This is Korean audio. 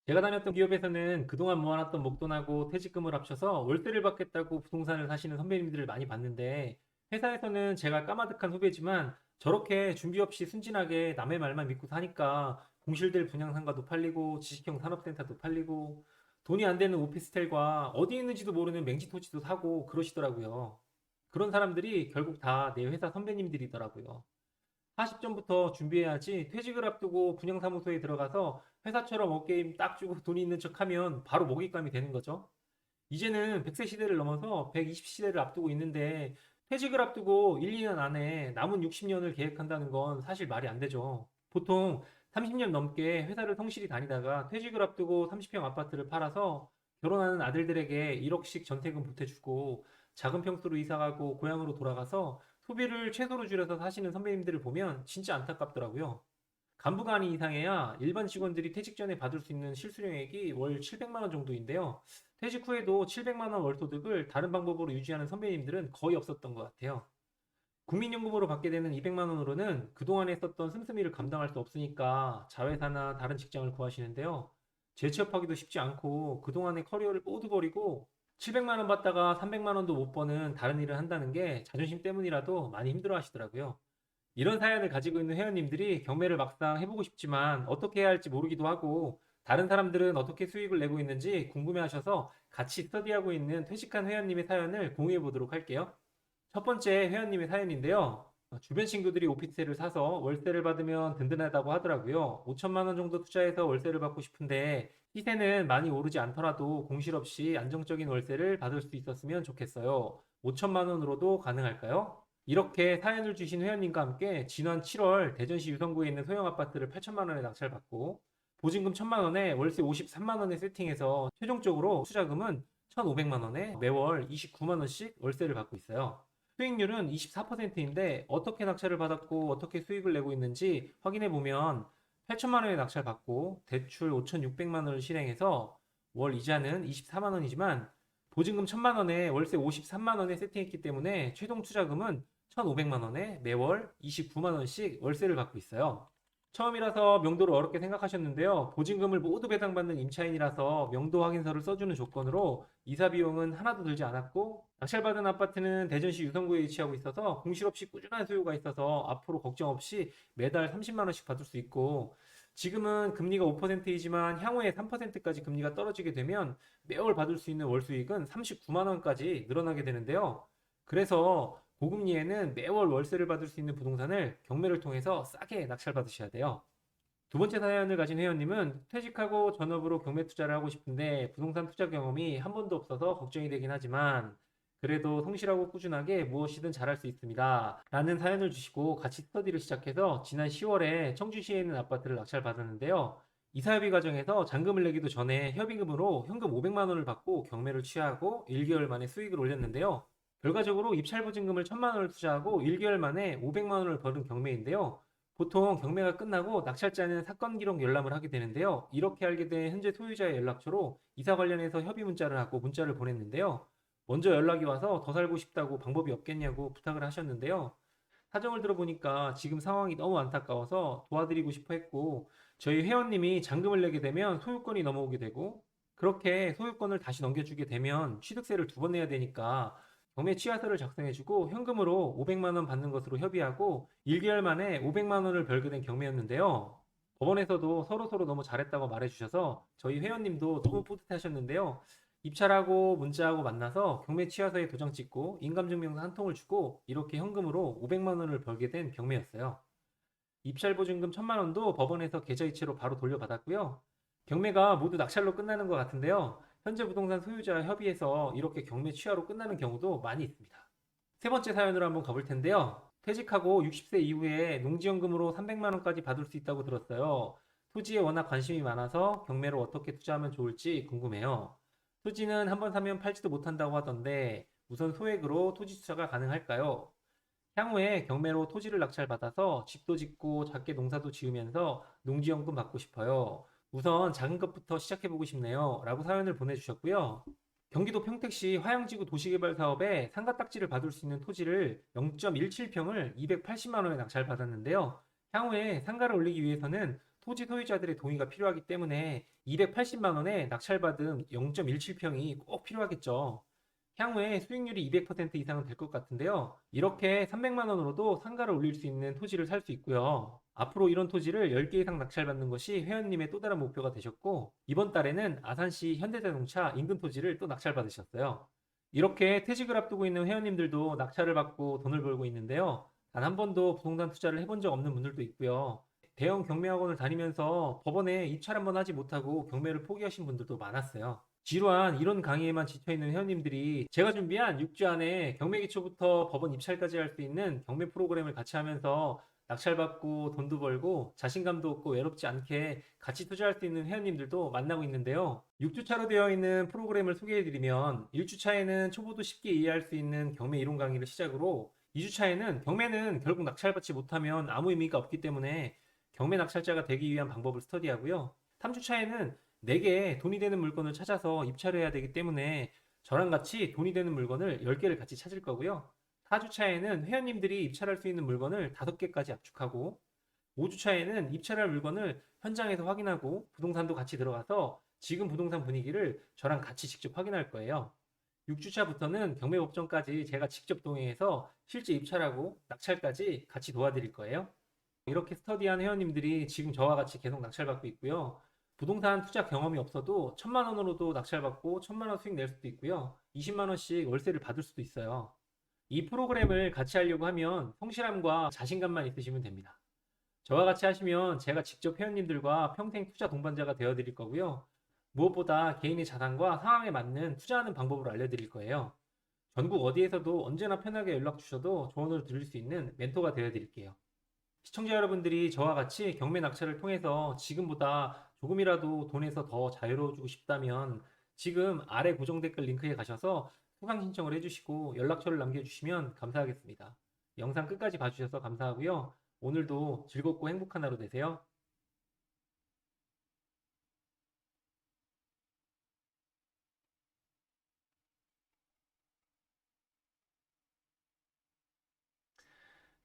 제가 다녔던 기업에서는 그동안 모아놨던 목돈하고 퇴직금을 합쳐서 월세를 받겠다고 부동산을 사시는 선배님들을 많이 봤는데, 회사에서는 제가 까마득한 후배지만 저렇게 준비 없이 순진하게 남의 말만 믿고 사니까 공실될 분양상가도 팔리고 지식형 산업센터도 팔리고 돈이 안 되는 오피스텔과 어디 있는지도 모르는 맹지 토지도 사고 그러시더라고요. 그런 사람들이 결국 다 내 회사 선배님들이더라고요. 40전부터 준비해야지, 퇴직을 앞두고 분양사무소에 들어가서 회사처럼 어깨에 딱 주고 돈 있는 척하면 바로 먹잇감이 되는 거죠. 이제는 100세 시대를 넘어서 120시대를 앞두고 있는데, 퇴직을 앞두고 1, 2년 안에 남은 60년을 계획한다는 건 사실 말이 안 되죠. 보통 30년 넘게 회사를 성실히 다니다가 퇴직을 앞두고 30평 아파트를 팔아서 결혼하는 아들들에게 1억씩 전세금 보태주고 작은 평수로 이사가고 고향으로 돌아가서 소비를 최소로 줄여서 사시는 선배님들을 보면 진짜 안타깝더라고요. 간부가 아닌 이상해야 일반 직원들이 퇴직 전에 받을 수 있는 실수령액이 월 700만 원 정도인데요. 퇴직 후에도 700만 원 월소득을 다른 방법으로 유지하는 선배님들은 거의 없었던 것 같아요. 국민연금으로 받게 되는 200만 원으로는 그동안에 썼던 씀씀이를 감당할 수 없으니까 자회사나 다른 직장을 구하시는데요. 재취업하기도 쉽지 않고 그동안의 커리어를 모두 버리고 700만 원 받다가 300만 원도 못 버는 다른 일을 한다는 게 자존심 때문이라도 많이 힘들어 하시더라고요. 이런 사연을 가지고 있는 회원님들이 경매를 막상 해보고 싶지만 어떻게 해야 할지 모르기도 하고, 다른 사람들은 어떻게 수익을 내고 있는지 궁금해 하셔서 같이 스터디하고 있는 퇴직한 회원님의 사연을 공유해 보도록 할게요. 첫 번째 회원님의 사연인데요. 주변 친구들이 오피스텔을 사서 월세를 받으면 든든하다고 하더라고요. 5천만 원 정도 투자해서 월세를 받고 싶은데 시세는 많이 오르지 않더라도 공실 없이 안정적인 월세를 받을 수 있었으면 좋겠어요. 5천만 원으로도 가능할까요? 이렇게 사연을 주신 회원님과 함께 지난 7월 대전시 유성구에 있는 소형 아파트를 8천만 원에 낙찰받고 보증금 1천만 원에 월세 53만 원에 세팅해서 최종적으로 투자금은 1,500만 원에 매월 29만 원씩 월세를 받고 있어요. 수익률은 24%인데 어떻게 낙찰을 받았고 어떻게 수익을 내고 있는지 확인해 보면, 8천만 원에 낙찰받고 대출 5,600만 원을 실행해서 월 이자는 24만 원이지만 보증금 1천만 원에 월세 53만 원에 세팅했기 때문에 최종 투자금은 1,500만 원에 매월 29만 원씩 월세를 받고 있어요. 처음이라서 명도를 어렵게 생각하셨는데요. 보증금을 모두 배당받는 임차인이라서 명도 확인서를 써주는 조건으로 이사 비용은 하나도 들지 않았고, 낙찰받은 아파트는 대전시 유성구에 위치하고 있어서 공실 없이 꾸준한 수요가 있어서 앞으로 걱정 없이 매달 30만 원씩 받을 수 있고, 지금은 금리가 5%이지만 향후에 3%까지 금리가 떨어지게 되면 매월 받을 수 있는 월 수익은 39만 원까지 늘어나게 되는데요. 그래서 고금리에는 매월 월세를 받을 수 있는 부동산을 경매를 통해서 싸게 낙찰받으셔야 돼요. 두 번째 사연을 가진 회원님은 퇴직하고 전업으로 경매 투자를 하고 싶은데 부동산 투자 경험이 한 번도 없어서 걱정이 되긴 하지만 그래도 성실하고 꾸준하게 무엇이든 잘할 수 있습니다. 라는 사연을 주시고 같이 스터디를 시작해서 지난 10월에 청주시에 있는 아파트를 낙찰받았는데요. 이사협의 과정에서 잔금을 내기도 전에 협의금으로 현금 500만 원을 받고 경매를 취하고 1개월 만에 수익을 올렸는데요. 결과적으로 입찰 보증금을 1천만 원을 투자하고 1개월 만에 500만 원을 벌은 경매인데요. 보통 경매가 끝나고 낙찰자는 사건 기록 열람을 하게 되는데요. 이렇게 알게 된 현재 소유자의 연락처로 이사 관련해서 협의 문자를 하고 문자를 보냈는데요. 먼저 연락이 와서 더 살고 싶다고 방법이 없겠냐고 부탁을 하셨는데요. 사정을 들어보니까 지금 상황이 너무 안타까워서 도와드리고 싶어 했고, 저희 회원님이 잔금을 내게 되면 소유권이 넘어오게 되고, 그렇게 소유권을 다시 넘겨주게 되면 취득세를 두 번 내야 되니까 경매 취하서를 작성해주고 현금으로 500만 원 받는 것으로 협의하고 1개월 만에 500만 원을 벌게 된 경매였는데요. 법원에서도 서로서로 너무 잘했다고 말해주셔서 저희 회원님도 너무 뿌듯하셨는데요. 입찰하고 문자하고 만나서 경매 취하서에 도장 찍고 인감증명서 한 통을 주고 이렇게 현금으로 500만 원을 벌게 된 경매였어요. 입찰 보증금 1천만 원도 법원에서 계좌이체로 바로 돌려받았고요. 경매가 모두 낙찰로 끝나는 것 같은데요. 현재 부동산 소유자 협의해서 이렇게 경매 취하로 끝나는 경우도 많이 있습니다. 세 번째 사연으로 한번 가볼 텐데요. 퇴직하고 60세 이후에 농지연금으로 300만 원까지 받을 수 있다고 들었어요. 토지에 워낙 관심이 많아서 경매로 어떻게 투자하면 좋을지 궁금해요. 토지는 한번 사면 팔지도 못한다고 하던데 우선 소액으로 토지 투자가 가능할까요? 향후에 경매로 토지를 낙찰받아서 집도 짓고 작게 농사도 지으면서 농지연금 받고 싶어요. 우선 작은 것부터 시작해보고 싶네요. 라고 사연을 보내주셨고요. 경기도 평택시 화양지구 도시개발 사업에 상가 딱지를 받을 수 있는 토지를 0.17평을 280만 원에 낙찰받았는데요. 향후에 상가를 올리기 위해서는 토지 소유자들의 동의가 필요하기 때문에 280만 원에 낙찰받은 0.17평이 꼭 필요하겠죠. 향후에 수익률이 200% 이상은 될 것 같은데요. 이렇게 300만 원으로도 상가를 올릴 수 있는 토지를 살 수 있고요. 앞으로 이런 토지를 10개 이상 낙찰받는 것이 회원님의 또 다른 목표가 되셨고, 이번 달에는 아산시 현대자동차 인근 토지를 또 낙찰받으셨어요. 이렇게 퇴직을 앞두고 있는 회원님들도 낙찰을 받고 돈을 벌고 있는데요. 단 한 번도 부동산 투자를 해본 적 없는 분들도 있고요. 대형 경매학원을 다니면서 법원에 입찰 한번 하지 못하고 경매를 포기하신 분들도 많았어요. 지루한 이런 강의에만 지쳐있는 회원님들이 제가 준비한 6주 안에 경매 기초부터 법원 입찰까지 할 수 있는 경매 프로그램을 같이 하면서 낙찰받고 돈도 벌고 자신감도 얻고 외롭지 않게 같이 투자할 수 있는 회원님들도 만나고 있는데요. 6주차로 되어 있는 프로그램을 소개해드리면 1주차에는 초보도 쉽게 이해할 수 있는 경매 이론 강의를 시작으로 2주차에는 경매는 결국 낙찰받지 못하면 아무 의미가 없기 때문에 경매 낙찰자가 되기 위한 방법을 스터디하고요. 3주차에는 내게 돈이 되는 물건을 찾아서 입찰을 해야 되기 때문에 저랑 같이 돈이 되는 물건을 10개를 같이 찾을 거고요. 4주차에는 회원님들이 입찰할 수 있는 물건을 5개까지 압축하고 5주차에는 입찰할 물건을 현장에서 확인하고 부동산도 같이 들어가서 지금 부동산 분위기를 저랑 같이 직접 확인할 거예요. 6주차부터는 경매법정까지 제가 직접 동행해서 실제 입찰하고 낙찰까지 같이 도와드릴 거예요. 이렇게 스터디한 회원님들이 지금 저와 같이 계속 낙찰받고 있고요. 부동산 투자 경험이 없어도 1,000만 원으로도 낙찰받고 1,000만 원 수익 낼 수도 있고요. 20만 원씩 월세를 받을 수도 있어요. 이 프로그램을 같이 하려고 하면 성실함과 자신감만 있으시면 됩니다. 저와 같이 하시면 제가 직접 회원님들과 평생 투자 동반자가 되어 드릴 거고요. 무엇보다 개인의 자산과 상황에 맞는 투자하는 방법을 알려드릴 거예요. 전국 어디에서도 언제나 편하게 연락 주셔도 조언을 드릴 수 있는 멘토가 되어 드릴게요. 시청자 여러분들이 저와 같이 경매 낙찰을 통해서 지금보다 조금이라도 돈에서 더 자유로워지고 싶다면 지금 아래 고정 댓글 링크에 가셔서 수강 신청을 해주시고 연락처를 남겨주시면 감사하겠습니다. 영상 끝까지 봐주셔서 감사하고요. 오늘도 즐겁고 행복한 하루 되세요.